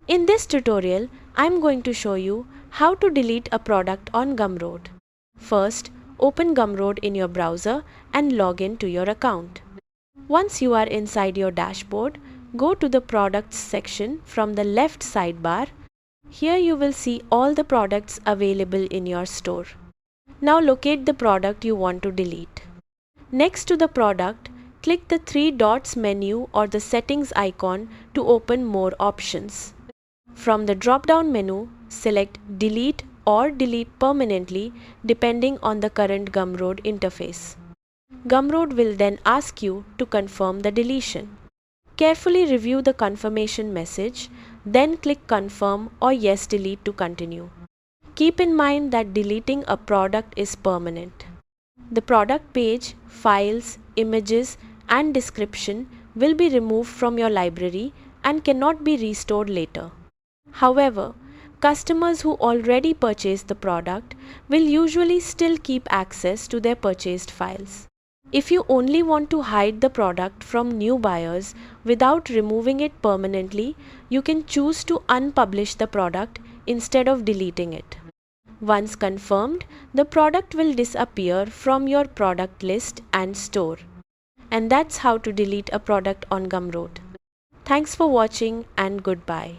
In this tutorial, I'm going to show you how to delete a product on Gumroad. First, open Gumroad in your browser and log in to your account. Once you are inside your dashboard, go to the Products section from the left sidebar. Here you will see all the products available in your store. Now locate the product you want to delete. Next to the product, click the three dots menu or the settings icon to open more options. From the drop-down menu, select Delete or Delete Permanently depending on the current Gumroad interface. Gumroad will then ask you to confirm the deletion. Carefully review the confirmation message, then click Confirm or Yes Delete to continue. Keep in mind that deleting a product is permanent. The product page, files, images, and description will be removed from your library and cannot be restored later. However, customers who already purchased the product will usually still keep access to their purchased files. If you only want to hide the product from new buyers without removing it permanently, you can choose to unpublish the product instead of deleting it. Once confirmed, the product will disappear from your product list and store. And that's how to delete a product on Gumroad. Thanks for watching and goodbye.